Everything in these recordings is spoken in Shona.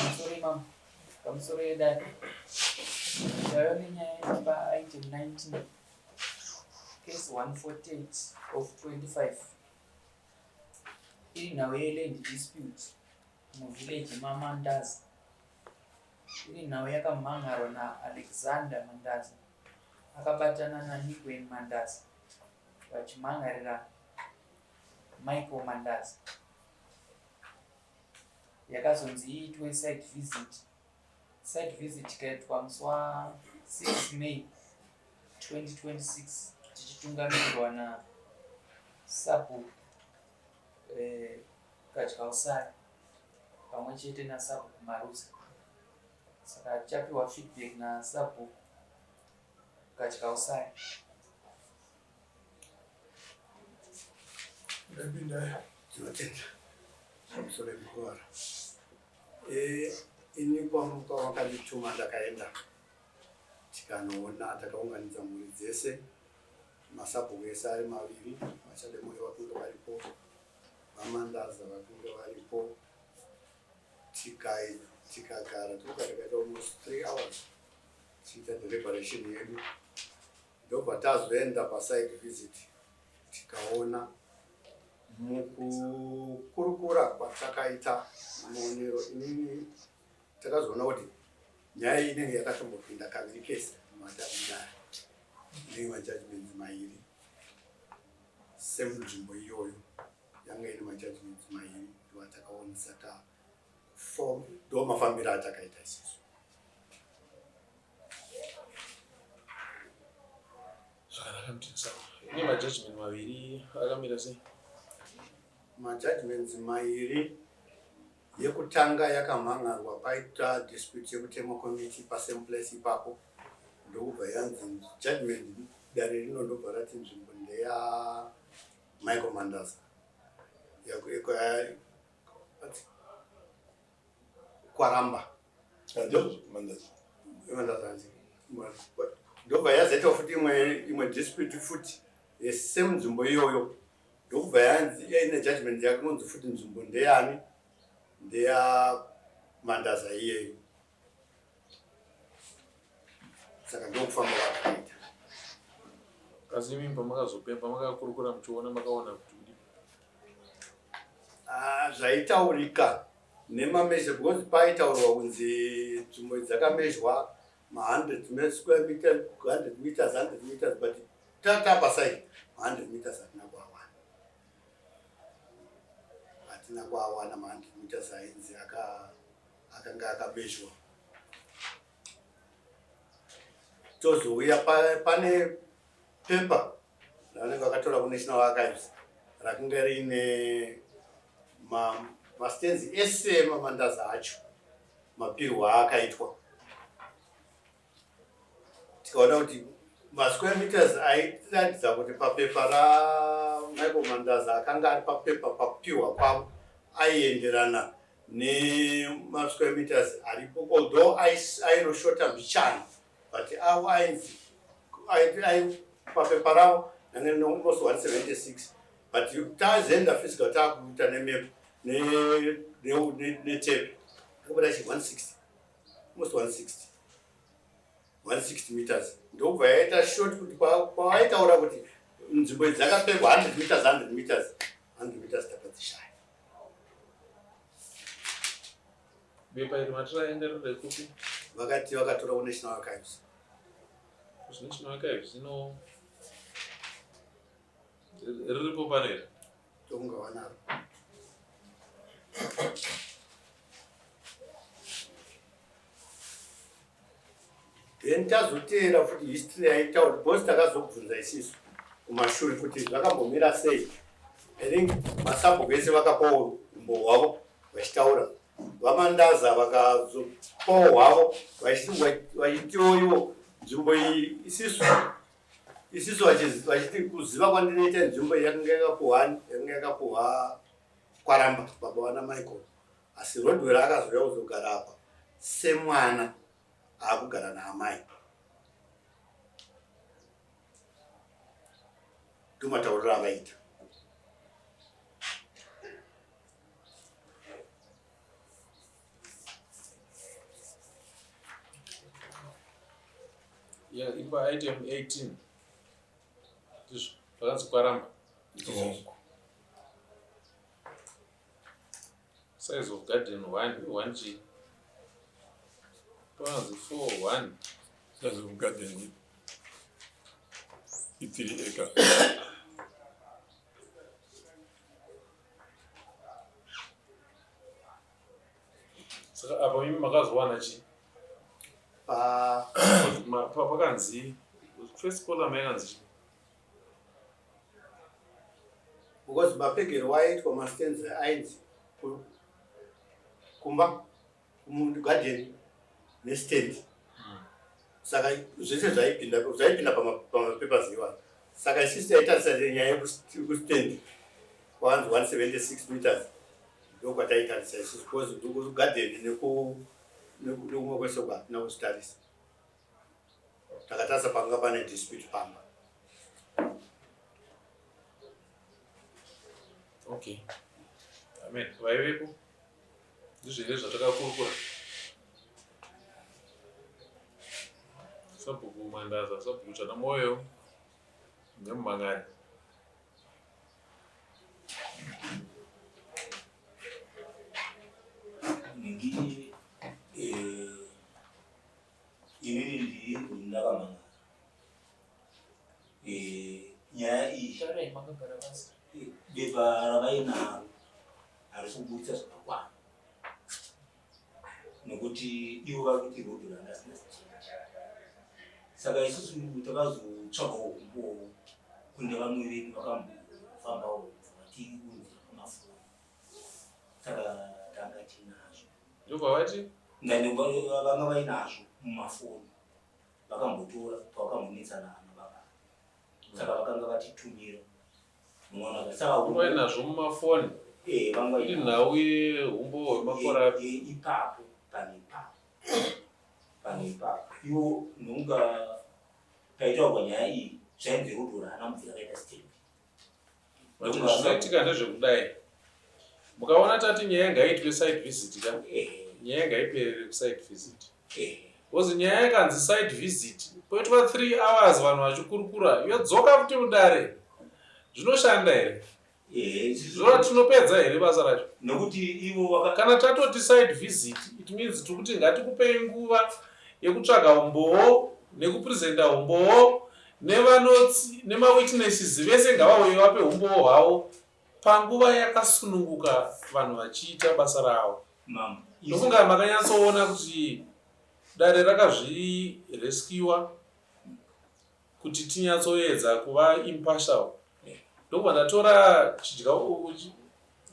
Kamsuri mam. Kamsuri that. Dionynya by item 19. Case 148 of 25. Iri nawe land dispute mu village maMandaza. Iri nawe yakamhangarwa naAlexander Mandaza. Akabatana naNickwen Mandaza vachimhangarira Michael Mandaza. Yakazonzi iitwe site visit. Site visit ikaitwa musi wa6 May 2026 tichitungamirirwa naSabu Kachausai pamwe chete naSabu Marusa. Saka chapiwa feedback naSabu Kachausai. Ndapinda tinotenda pamusoro pekuvara. Ini kwamuka wakandituma ndakaenda tikanoona takaunganidza mhuri dzese masabhuku ese ari maviri machademori vakunge varipo vaMandaza vakunge varipo tikagara takaita almost 3 hours tichiita deliberation yedu ndobva tazoenda pasite visit tikaona mukukurukura kwatakaita muonero inini takazoona kuti nyaya inenge yakatombopinda kaviri kese mumatavindari nemajudgments mairi semunzvimbo iyoyo yanga ine majudgments mairi ndovatakaona saka ndo mafambiro atakaita isusu. Zvakanaka mutisa. Ine majudgment maviri akamira sei? Majudgments mairi yekutanga yakamhangarwa paita dispute yekutema committee pasame place ipapo ndokubva yanzi judgment dare rino ndobva rati nzvimbo ndeya Michael Mandaza Kwaramba Mandaza ndobva yazoita futi imwe dispute futi same nzvimbo iyoyo ndokubva yanzi ine judgment yakunzi futi nzvimbo ndeyani ndeya Mandaza iyeyo. Saka ndokufamba kwakaita. Asi imi pamakazopemba makakurukura muchiona makaona kuti zvaitaurika nemamezha because paitaurwa kunzi nzvimbo dzakamezhwa ma100 square meters, 100 meters, 100 meters, but tapasai 100 meters hatina kuawana. Hatina kuawana ma100 meters ainzi akanga akamezhwa. Tozouya pane pepa ravanenge vakatora kuNational Archives rakunge rine mastenzi ese maMandaza acho mapirwo aakaitwa. Tikaona kuti masquare meters airatidza kuti papepa raMichael Mandaza akanga ari papepa pakupihwa kwavo aienderana nemasquare meters aripo, although ainoshota mbichana, but avo ainzi papepa ravo nange almost 176, but tazoenda physical takuita nemepo netepe akubuda 160, almost 160 meters. Ndobva yaita short kuti pavaitaura kuti nzvimbo idzi dzakapegwa 100 meters 100 meters takadzishaya. bepa iri matiraenda riri kupi? Vakati vakatora kuNational Archives. National Archives zino riripo paneri tokunga vanaro. Then tazoteera futi history yaitaura because takazobvunza isisu kumashure kuti zvakambomira sei. I think masabhuku ese vakapawo umbo hwavo vachitaura, vaMandaza vakazopawo hwavo vachitiwo ivo nzvimbo iyi isisu vachiti kuziva kwandinoita nzvimbo yakanga yakapuhwa Kwaramba baba wana Michael, asi Rodwell akazouya kuzogara apa semwana akugara naamai. Ndomatauriro avaita. iripa item 18 ndizvo zvakanzi kwaramba. Size of garden 1G. Panzi 4 1. Size of garden 3 acre. Saka apa mimi makazowana chi? Pakanzi first column yakanzi because mapegero waitwa mastenza ainzi kumba garden nestand. Saka zvese zvaipinda pamapapers iwayo. Saka isusu taitarisira nyaya yekustand kwanzi 176 meters ndokwataitarisira isusu because garden nekumwe kwese kwatina kuzitarisa takatarisa panga pane dispute pamba. okay. Amen. Vaivepo ndizvere zvatakakurukura sabhuku mandaza sabhuku chana moyo nemumangani. Ningini inini ndi ndakamanga nyaya iyi Share makagara basi. bepa ravaina harikubudisa zvakakwana nekuti ivo vari kuti rodo randasina saka isusu takazotsvagawo umbowo kune vamwe vedu vakambofambawo vatiri kunzi mafoni saka tanga tinazvo ndobva vati vanga vainazvo mumafoni vakambotora pavakambonetsana nababa saka vakanga vatitumira vainazvo mumafoni iri nhau yeumbo hwemakore api ipapo pane ipapo ivo nonga paitaurwa nyaya iyi zvainzi rudo raana mubvira kaita stembi vati zvinoitika ndezvekudai mukaona tati nyaya ngaitwe site visit ka nyaya ngaiperere kusite visit kozi nyaya yakanzi site visit poitwa 3 hours vanhu vachikurukura yodzoka kuti mudare zvinoshanda here zvora tinopedza here basa racho nokuti ivo kana tatoti site visit it means tikuti ngatikupei nguva yekutsvaga umbowo nekupresenta umbowo nevanotsi nemawitnesses vese ngavauye vape umbowo hwavo panguva yakasununguka vanhu vachiita basa ravo. Nokunga makanyatsoona kuti dare rakazvireskiwa kuti tinyatsoedza kuva impartial. Ndobva ndatora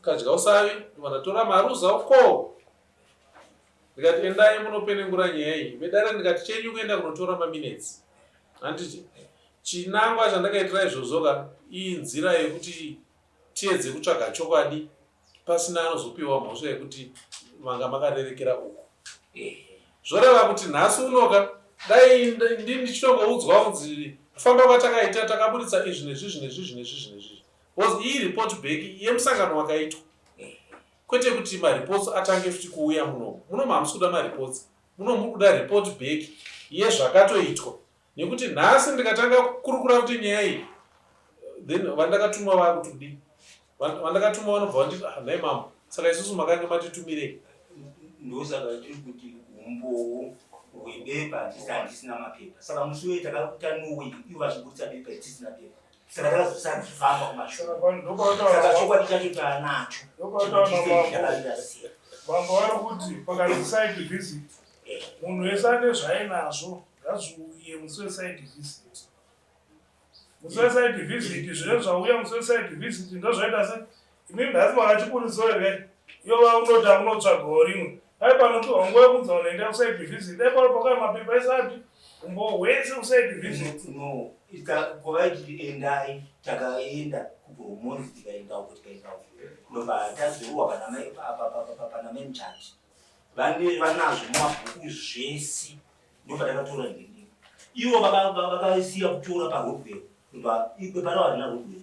kadya usavi, ndobva ndatora maruza uko ndikati endai munopenengura nyaya iyi. Vedare ndikati chenyu kuenda kunotora maminutes. Handiti chinangwa chandakaitira izvozvoka iyi nzira yekuti tiedze kutsvaga chokwadi pasina anozopiwa mhosva yekuti manga makarerekera uko. Zvoreva kuti nhasi unoka dai ndichitongoudzwa kunzi kufamba kwatakaita takaburitsa izvi nezvi. Because iyi report back yemusangano wakaitwa. Kwete kuti mareports atange futi kuuya muno hamusi kuda mareports. Muno mukuda report back yezvakatoitwa. Nekuti nhasi ndikatanga kurukura kuti nyaya iyi then vandakatuma vakutudi. Vandakatuma vanobva vanditi nhai mambo. Saka isusu makanga matitumire. Ndosaka tiri kuti umbowo hwebepa tisina mapepa. Saka musi wedu takatanuwe ivo vachibudisa bepa tisina pepa. Saka takazosara kufamba kumashure. Saka chokwadi chacho taanacho. Mambo vari kuti pakati site visit munhu wese ane zvainazvo ngazviuye musi wesite visit. Musi wesite visit zvine zvauya musi wesite visit ndozvaita se imimi nhasi makachibudisa here yova unoti munotsvagawo rimwe dai panopiwa nguva yekunzi unoenda kusite visit dai pano pakai mapepa esati umbo hwese kusite visit. No, kwavaiti endai takaenda kuBhurumoni tikaendawo ndobva tazviruwa pana menchati vanazvo mumabhuku zvese ndobva takatora ndini ivo vakasiya kutora parodway ndobva bepa harina rodway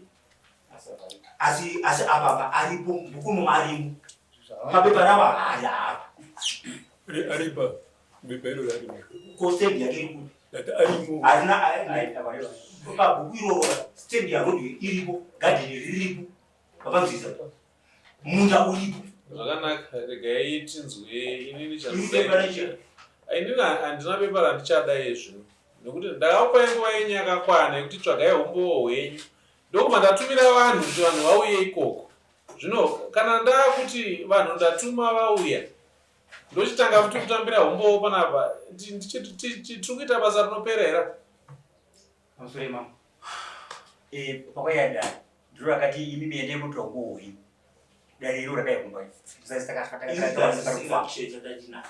asi apapa aripo bhukumo arimo mapepa rava haya aripa bepa iro rarimo kosendi yake iri kuti That arimo. Pabhuku iroro stendi yarodwe iripo, gadheni riripo, papanzvisa munda uripo. Zvakanaka, regai tinzwe inini chandinini handina pepa randichadai zvino nekuti ndakakupai nguva yenyu yakakwana yekuti tsvagai umbowo hwenyu ndokuma ndatumira vanhu kuti vanhu vauye ikoko. Zvino kana ndaakuti vanhu ndatuma vauya ndochitanga futi kutambira umbowo panapa tiri kuita basa rinopera here? Musure mama. Pakayada ndiro rakati imi miende mutombo hwenyu. Dari iro radai kumba. Sasa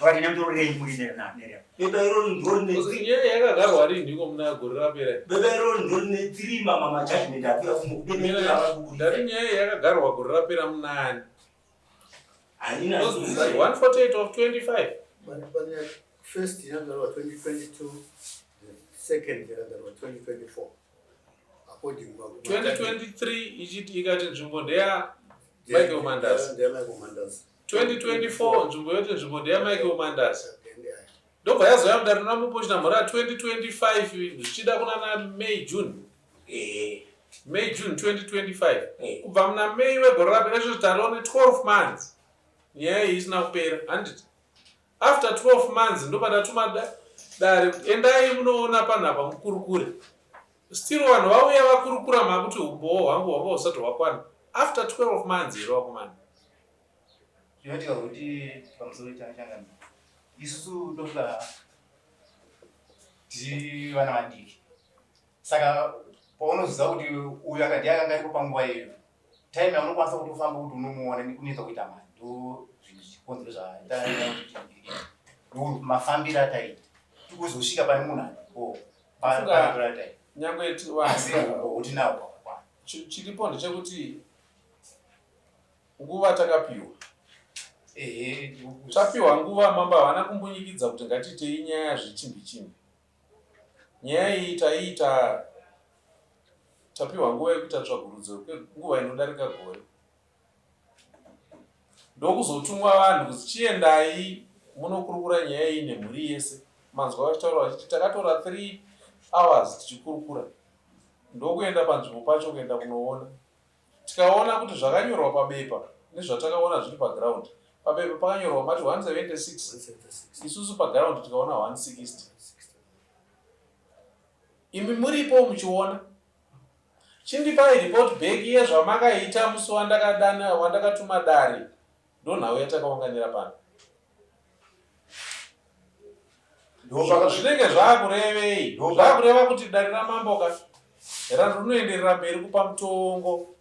Vati nemtoro rei muline na nere. Beba iro ndoro ne Nyaya yakagarwa rini iko muna gore rapera. Beba iro ndoro ne 3 mama judgment apira kumu. Ndari nyaya yakagarwa gore rapera munani. Anina 148 of 25. First yakagarwa 2022, the second yakagarwa 2024. According to 2023 ichiti ikati nzvimbo ndeya Michael Mandas. 2024 nzvimbo yote nzvimbo ndeya Michael Mandas. Ndobva yazoya mudare namupochina mhora 2025 zvichida kunana May June. May June 2025. Kubva muna May wegore rapera zvotarione 12 months. Nyaya iyi isina kupera handiti. After 12 months ndopatatuma dare endai munoona panhapa mukurukure. Still vanhu vauya vakurukura makuti umbowo hwangu hwanga husati hwakwana. After 12 months here wakomana. Zvinoitika kuti pamusoro chachangana. Isusu ndokuda ti vana vadiki. Saka paunoziva kuti uyu akati akanga aripo panguva iyo. Time yaunokwanisa kuti ufambe kuti unomuona kunetsa kuita mari. Ndo zvikonzero zvaitaita kuti mafambiro ataita. Tikuzosvika pane munhu ari. Nyangwe utinawo chiripo ndechekuti nguva takapiwa. Tapiwa nguva mamba havana kumbunyikidza kuti ngatitei nyaya zvechimbi-chimbi. Nyaya iyi taiita tapiwa nguva yekuita tsvagurudzo nguva inodarika gore. Ndokuzotumwa vanhu kuti chiendai munokurukura nyaya iyi nemhuri yese. Manzwa vachitaura vachiti takatora 3 hours tichikurukura. Ndokuenda panzvimbo pacho kuenda kunoona. Tikaona kuti zvakanyorwa pabepa nezvatakaona zviri paground. Pabepa pakanyorwa mati 176. Isusu paground tikaona 160. Imi muripo muchiona. Chindipai report back yezvamakaita musi wandakatuma dare. Ndonhau yatakaunganira pano. Zvinenge zvakurevei? Zvakureva kuti dare ramamboka rinoenderera mberi kupa mutongo.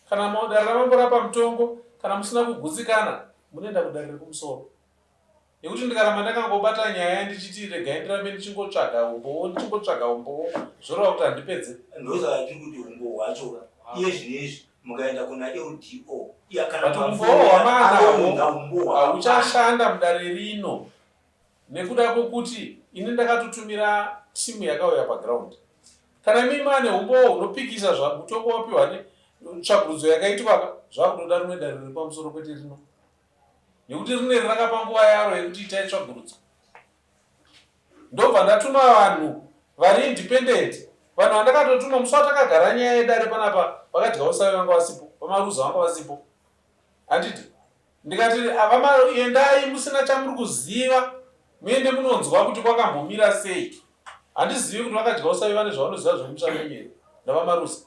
Kana dare ramambo rapa mutongo, kana musina kugutsikana, munoenda kudare rekumusoro. Nekuti ndikaramba ndakangobata nyaya ndichiti regai ndirambe ndichingotsvaga umbowo zvoreva kuti handipedze. Ndosaka tiri kuti umbowo hwacho iye zvinezvi mukaenda kuna LDO But umbowo hwamanawo hauchashanda mudare rino. Nekuda kwokuti ini ndakatotumira timu yakauya paground. Kana mimi mane umbowo unopikisa zvamutongo wapiwa netsvagurudzo yakaitwa zvakutoda rimwe dare riri pamusoro kwete rino. Nekuti rine rakapa nguva yaro yekuti itai tsvagurudzo. Ndobva ndatuma vanhu vari independent. Vanhu vandakatotuma musi watakagara nyaya yedare panapa vakadya usavi vanga vasipo, vamaruza vanga vasipo. Handiti ndikati endai musina chamuri kuziva. Muende munonzwa kuti kwakambomira sei. Handizivi kuti vakadya usavi vane zvavanoziva zvemutsvamemeri ndavamarusa.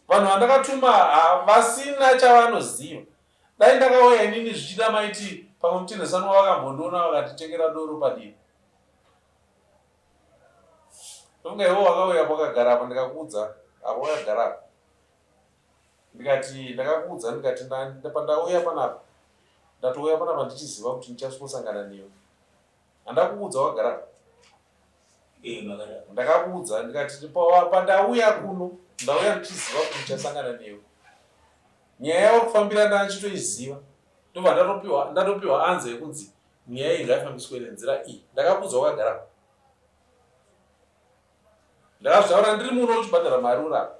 Vanhu vandakatuma vasina chavanoziva. Dai ndakauya inini zvichida maiti pamwe mutendesano wakambondoona vakatitengera doro padivi. Tonga iwo wakauya pakagara apa ndikakuudza apo wakagara apa. Ndikati ndakakuudza ndikati ndauya panapa. Ndatouya panapa ndichiziva kuti ndichasangana newe. Handakuudza wagara. Ndakakuudza ndikati pandauya kuno ndauya ndichiziva kuti ndichasangana newe. Nyaya yauri kufambira ndachitoiziva. Ndobva ndatopiwa anze yekunzi nyaya iyi ngaifambiswe nenzira iyi. Ndakakuudza wakagara. Ndakazvitaura ndiri muno uchibhadhara mari urapa.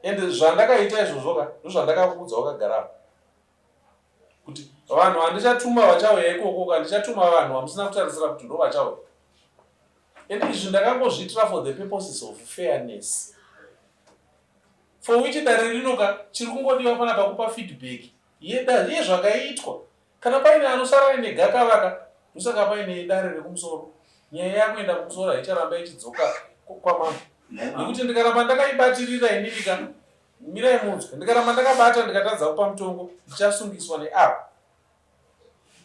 Ende zvandakaita izvozvoka ndozvandakakuudza wakagara. Kuti vanhu vandichatuma vachauya ikoko, ndichatuma vanhu vamusina kutarisira kuti ndo vachauya. and izvi ndakangozviitira for the purposes of fairness, for which dare rinoka chiri kungodiwa panapa kupa feedback yezvakaitwa. Kana paine anosara ine gakavaka ndosaka paine dare rekumusoro, nyaya yakuenda kumusoro haicharamba ichidzoka kwamama, nekuti ndikaramba ndakaibatirira inirika mirai munzwe, ndikaramba ndakabata ndikatadza kupa mutongo ndichasungiswa neavo.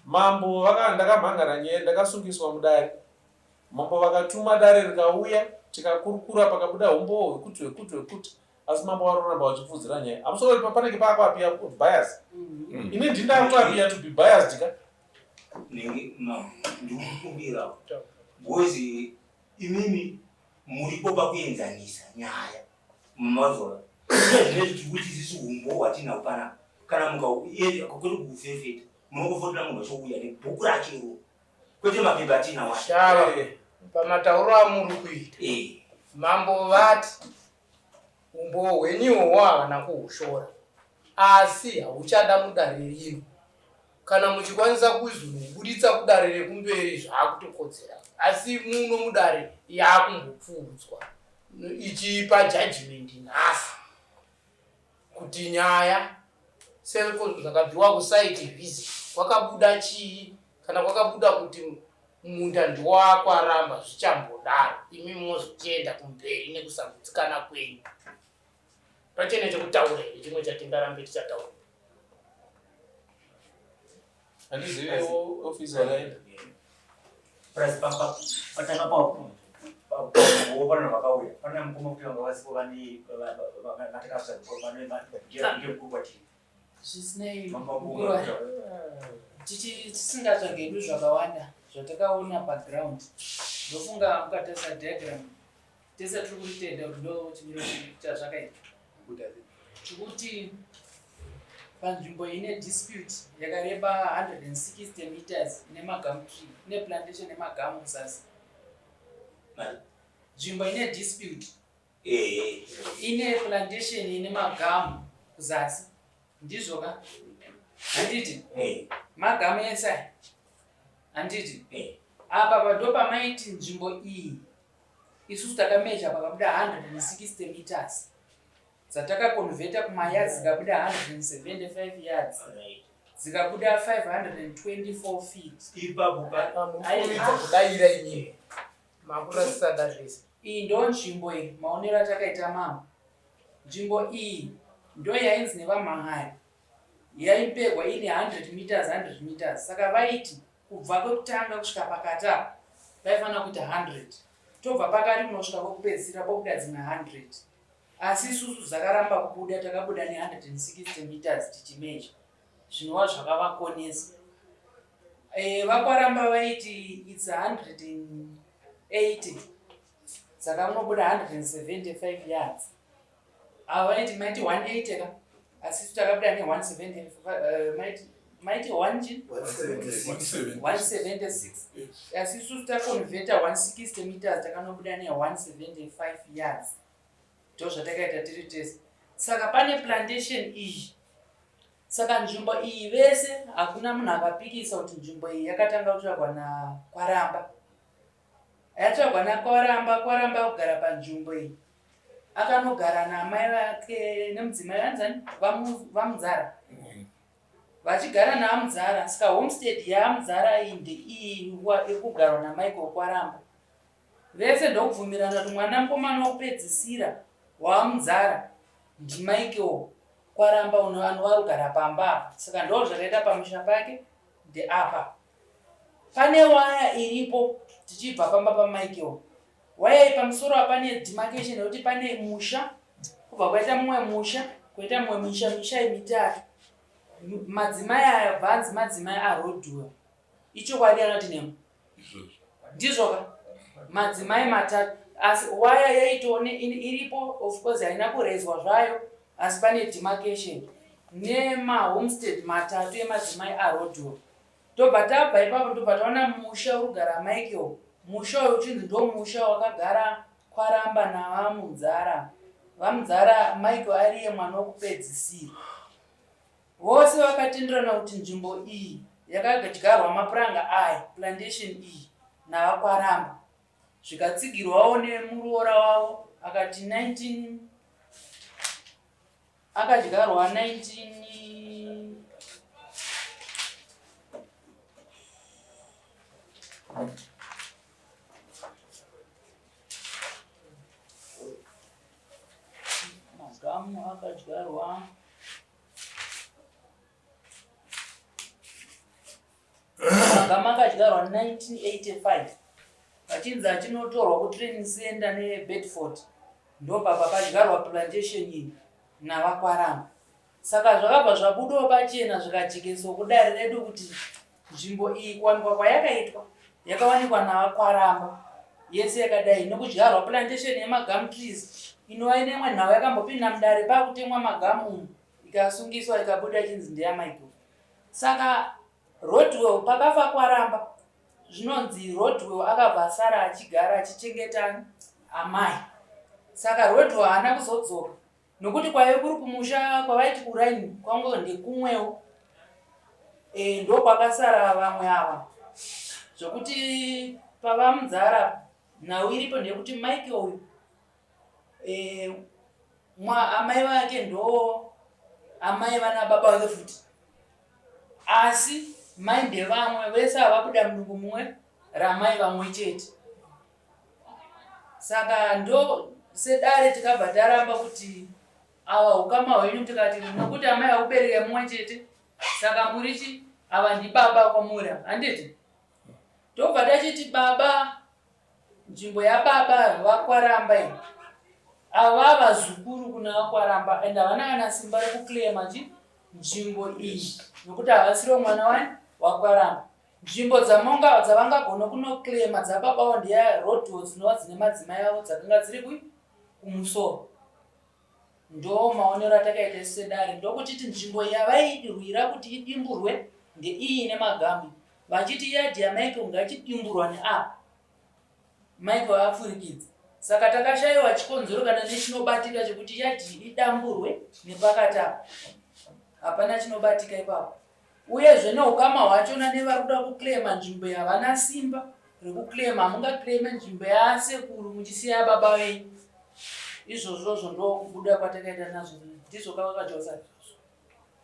Mambo ndakamhangara nyaya ndakasungiswa mudare, mambo vakatuma dare rikauya tikakurukura pakabuda umbo hwekuti asi mambo varoramba vachipfudzira nyaya amusoro panenge pakwapia bias. Ini ndindakwapia to be biased ka ndikukumbira bozi imimi muripo pakuenzanisa nyaya mumazora zvinezvi kuti sisi umbo watina upana kana mukakwete kufefeta munongofotera munhu achouya nebhuku rachero kwete mapepa atina washava pamatauro amuri kuita mambo vati umbo hwenyiwo havana kuhushora asi hauchada mudare rino. Kana muchikwanisa kuzobuditsa kudare rekumberi zvaakutokodzera, asi muno mudare yakumbopfuudzwa ichipa judgment nhasi kuti nyaya seko zvakabviwa kusite visit kwakabuda chii, kana kwakabuda kuti munda ndiwakwaramba zvichambodaro, imi mozotienda kumberi nekusagutsikana kwenyu. Pachene chekutaura chimwe chatingarambe tichataura. handizivewo ofisi wakaenda press papa patanga pana vakauya pana mukoma kuti vanga vasipo vane vatakasa vane ngekukwati zvisinei tisingatsvage du zvakawanda zvatakaona paground. Ndofunga mukatarisa diagram tese tiri kuitenda kuti ndo chimiro chazvakaita chekuti panzvimbo ine dispute yakareba 160 meters ine magamu tree, ine plantation nemagamu kuzasi. Nzvimbo ine dispute ine plantation ine magamu kuzasi, ndizvo ka handiti magamu ese handiti apa pado pamaiti nzvimbo iyi isusu takameja pakabuda 160 meters dzatakakonvheta kumayards dzikabuda 175 yards dzikabuda 524 feet. ipapoamufuridza kudaira inyee makurasisada zvese. Iyi ndo nzvimbo iyi maonero atakaita mambo. Nzvimbo iyi ndo yainzi nevamhan'ari yaipegwa ine 100 meters 100 meters, saka vaiti kubva kwekutanga kusvika pakati apa vaifanira kuita 100, tobva pakati kunosvika kwekupedzisira pokuda dzimwe 100, asi isusu zakaramba kubuda takabuda ne160 meters tichimeja, zvinova zvakavakonesa. Vakwaramba vaiti it's 180 dzakamunobuda 175 yards, ava vaiti maiti 180 ka asi isu takabuda ne175 maiti 176 asi isusu takonvheta 160 meters takanobuda ne175 yards, ndo zvatakaita tiri tese. Saka pane plantation iyi, saka nzvimbo iyi vese hakuna munhu akapikisa kuti nzvimbo iyi yakatanga kutsvagwa naKwaramba. Yatsvagwa naKwaramba, Kwaramba kugara panzvimbo iyi akanogara namai vake nemudzimai vanzani vamudzara, vachigara naamudzara. Saka homestead yaamudzara iyi ndeiyi ikugarwa namaiko Kwaramba. Vese ndokubvumirana kuti mwana mukomana wokupedzisira waamudzara ndimaikewo Kwaramba unova kugara pamba. Saka ndo zvakaita pamusha pake ndeapa. Pane waya iripo tichibva pamba pamaikewo. Waya pamusoro pane demarcation yekuti pane musha, kubva kwaita mumwe musha, kwaita mumwe misha mitatu. Madzimai aya bvanzi madzimai aRodwell. Ichokwadi anoti nemo. Ndizvo ka? Madzimai matatu. Asi waya yaitone iripo, of course haina kurezwa zvayo, asi pane demarcation nemahomestead matatu emadzimai aRodwell. Tobva tabva ipapo ndobva taona musha urikugara Michael. Musha uyu uchinzi ndo musha wakagara Kwaramba navamudzara. Vamudzara Michael ariye mwana wokupedzisira. Vose vakatenderana kuti nzvimbo iyi yakadyarwa mapuranga aya, plantation iyi navaKwaramba. zvikatsigirwawo nemuroora wavo akati 19 akadyarwa 19 magamu akadyarwa magamu akadyarwa 1985 vachinzi achinotorwa kutraining center neBedford ndopapa padyarwa plantation iyi navakwaramba. Saka zvakabva zvabudawo pachena zvikajekeswa kudare redu kuti nzvimbo iyi kuwanikwa kwayakaitwa yakawanikwa navakwaramba yese yakadai nekudyarwa plantation yemagum trees inova inemwe nhau yakambopinda mudare pakutemwa magamu ikasungiswa ikabuda ichinzi ndeyamichael. Saka Rodwell pakafa Kwaramba zvinonzi Rodwell akabva asara achigara achichengeta amai. Saka Rodwell haana kuzodzoka nokuti kwaive kuri kumusha kwavaiti kuraini kwangu ndekumwewo ndo kwakasara vamwe ava zvokuti pavamudzara nhau iripo ndeyekuti Michael uyu amai vake ndo amai vana baba vake futi, asi mai ndevamwe vese havabuda mudumbu mumwe ramai vamwe chete. Saka ndo sedare tikabva taramba kuti ava ukama hwenyu tikati nokuti amai haubereke mumwe chete saka murichi ava ndibaba kwamuri handiti tobva tachiti baba nzvimbo yababa vakwaramba iyi ava vazukuru kuna vakwaramba ende havana kana simba rekuclaima nzvimbo iyi nokuti havasiro mwana wani wakwaramba. Nzvimbo dzavangagona kunoclaima dzababa ndeya Rodwell dzinova dzine madzimai avo dzakanga dziri kumusoro. Ndo maonero atakaita sedare ndokuti nzvimbo yavaidirwira kuti idimburwe ndeiyi nemagamu vachiti yadhi yaMichael ngachidimburwa neapa Michael apfurikidza. Saka takashayiwa chikonzero kana nechinobatika chekuti yadhi idamburwe nepakati apa hapana chinobatika ipapo. Uyezve neukama hwachona nevari kuda kuclaima nzvimbo yavana simba rekuclaima hamungaclaime nzvimbo yasekuru muchisiya baba venyu. Izvozvozvo ndo kubuda kwatakaita nazvo ndizvo kwakajosari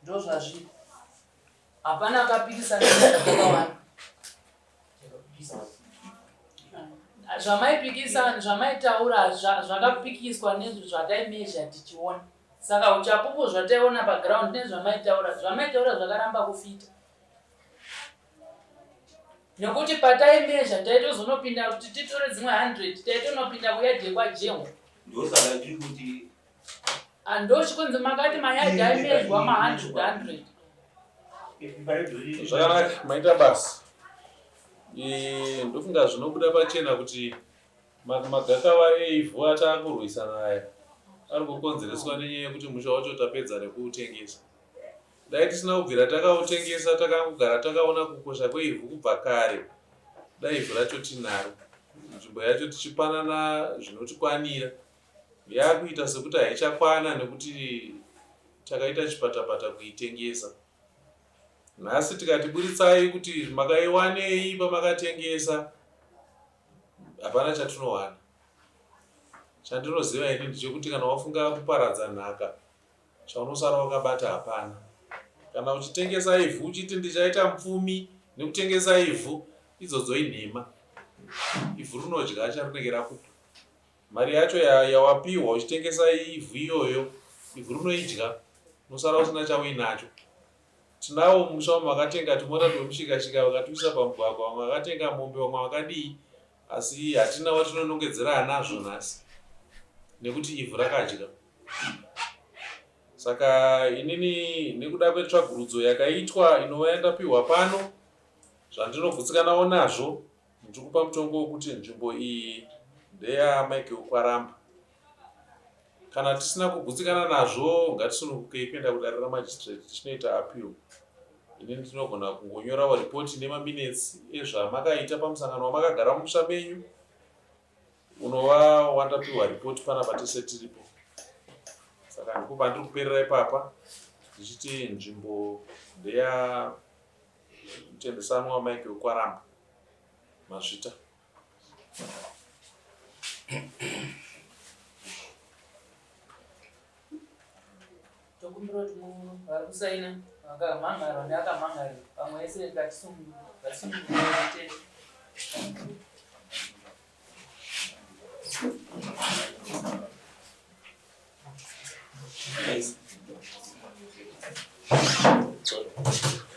ndo zvazviri hapana akapikisana nezvakawanda zvamaipikisana zvamaitaura zvakapikiswa nezvataimezha tichiona. Saka uchapupu zvataiona paground nezvamaitaura zvakaramba kufita nekuti pataimezha taitozonopinda kuti titore dzimwe 100 taitonopinda kuyadhi kwajeho ndosaka tiri kuti ando chikonzi makati mayadhi aimezwa ma100 zvakanaka maita basa ndofunga zvinobuda pachena kuti magakawa eivhu ataakurwisana aya ari kukonzereswa nenyaya yekuti musha wacho tapedza nekuutengesa. Dai tisina kubvira takautengesa takangogara takaona kukosha kweivhu kubva kare dai ivhu racho tinaro nzvimbo yacho tichipanana zvinotikwanira yakuita sekuti haichakwana nekuti takaita chipatapata kuitengesa. Nhasi tikatiburitsai kuti makaiwanei pamakatengesa hapana chatinowana. Chandinoziva ini ndechekuti kana wafunga kuparadza nhaka chaunosara wakabata hapana. Kana uchitengesa ivhu uchiti ndichaita mupfumi nekutengesa ivhu idzodzo inhema. Ivhu rinodya charinenge rakupa. Mari yacho yawapiwa uchitengesa ivhu iyoyo ivhu rinoidya unosara usina chauinacho. Tinawo musha wamakatenga tumota twemushikashika vakatiisa pamugwagwa vamwe vakatenga mombe vamwe vakadii asi hatina watinonongedzera anazvo nhasi nekuti ivhu rakadya. Saka inini nekuda kwetsvagurudzo yakaitwa inova yandapiwa pano zvandinobvutsikanawo nazvo ndikupa mutongo wekuti nzvimbo iyi ndeyaMichael Kwaramba. Kana tisina kugutsikana nazvo ngatisununguke kuenda kudare ramajistrate tichinoita appeal. Inini ndinogona kungonyorawo ripoti nemaminutes ezvamakaita pamusangano wamakagara mumusha menyu unova wandapiwa ripoti panapa tese tiripo. Saka ndikupa ndiri kuperera ipapa ndichiti nzvimbo ndeya mutendesano waMichael Kwaramba. Mazvita. ndinokumbira kuti vari kusaina vakamhangarwa neakamhangarwa pamwe ese ngatisunguite Sorry.